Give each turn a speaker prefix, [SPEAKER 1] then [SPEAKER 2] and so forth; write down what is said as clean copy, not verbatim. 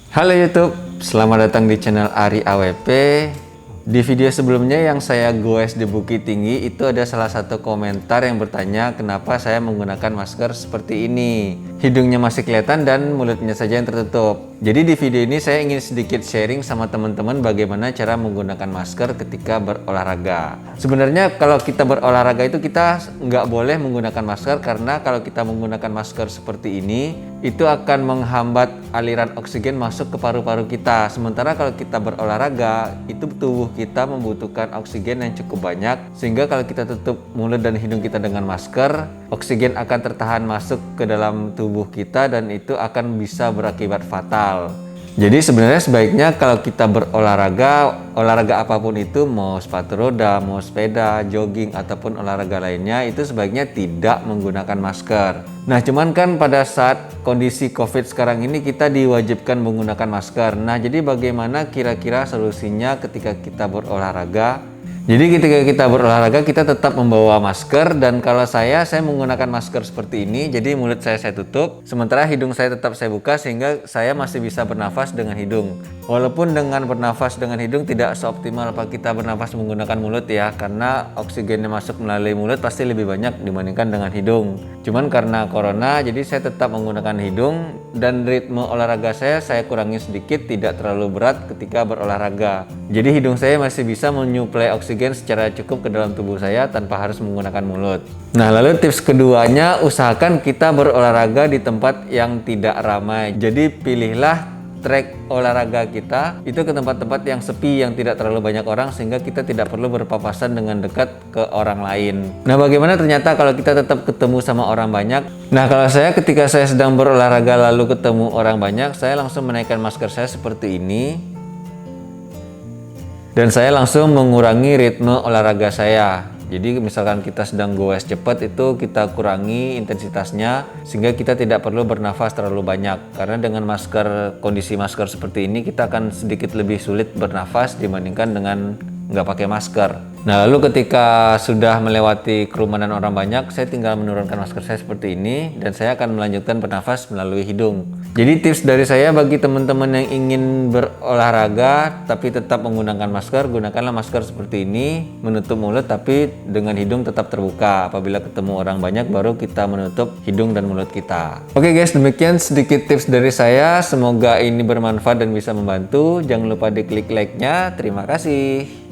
[SPEAKER 1] Halo YouTube, selamat datang di channel Ari AWP. Di video sebelumnya yang saya goes di Bukit Tinggi itu ada salah satu komentar yang bertanya kenapa saya menggunakan masker seperti ini. Hidungnya masih kelihatan dan mulutnya saja yang tertutup. Jadi di video ini saya ingin sedikit sharing sama teman-teman bagaimana cara menggunakan masker ketika berolahraga. Sebenarnya kalau kita berolahraga itu kita nggak boleh menggunakan masker karena kalau kita menggunakan masker seperti ini itu akan menghambat aliran oksigen masuk ke paru-paru kita. Sementara kalau kita berolahraga itu tubuh kita membutuhkan oksigen yang cukup banyak sehingga kalau kita tutup mulut dan hidung kita dengan masker, oksigen akan tertahan masuk ke dalam tubuh kita dan itu akan bisa berakibat fatal. Jadi sebenarnya sebaiknya kalau kita berolahraga, olahraga apapun itu, mau sepatu roda, mau sepeda, jogging ataupun olahraga lainnya, itu sebaiknya tidak menggunakan masker. Nah cuman kan pada saat kondisi COVID sekarang ini kita diwajibkan menggunakan masker. Nah jadi bagaimana kira-kira solusinya ketika kita berolahraga? Jadi ketika kita berolahraga kita tetap membawa masker dan kalau saya menggunakan masker seperti ini, jadi mulut saya tutup, sementara hidung saya tetap saya buka sehingga saya masih bisa bernafas dengan hidung. Walaupun dengan bernafas dengan hidung tidak seoptimal apa kita bernafas menggunakan mulut ya, karena oksigen yang masuk melalui mulut pasti lebih banyak dibandingkan dengan hidung. Cuman karena corona jadi saya tetap menggunakan hidung dan ritme olahraga saya kurangi sedikit, tidak terlalu berat ketika berolahraga. Jadi hidung saya masih bisa menyuplai oksigen secara cukup ke dalam tubuh saya tanpa harus menggunakan mulut. Nah lalu tips keduanya, usahakan kita berolahraga di tempat yang tidak ramai. Jadi pilihlah trek olahraga kita itu ke tempat-tempat yang sepi, yang tidak terlalu banyak orang sehingga kita tidak perlu berpapasan dengan dekat ke orang lain. Nah bagaimana ternyata kalau kita tetap ketemu sama orang banyak? Nah kalau saya ketika saya sedang berolahraga lalu ketemu orang banyak, saya langsung menaikkan masker saya seperti ini. Dan saya langsung mengurangi ritme olahraga saya. Jadi misalkan kita sedang goes cepat itu kita kurangi intensitasnya sehingga kita tidak perlu bernafas terlalu banyak. Karena dengan kondisi masker seperti ini kita akan sedikit lebih sulit bernafas dibandingkan dengan nggak pakai masker. Nah lalu ketika sudah melewati kerumunan orang banyak, saya tinggal menurunkan masker saya seperti ini dan saya akan melanjutkan bernafas melalui hidung. Jadi tips dari saya bagi teman-teman yang ingin berolahraga tapi tetap menggunakan masker, gunakanlah masker seperti ini, menutup mulut tapi dengan hidung tetap terbuka. Apabila ketemu orang banyak baru kita menutup hidung dan mulut kita. Oke guys, demikian sedikit tips dari saya. Semoga ini bermanfaat dan bisa membantu. Jangan lupa diklik like-nya. Terima kasih.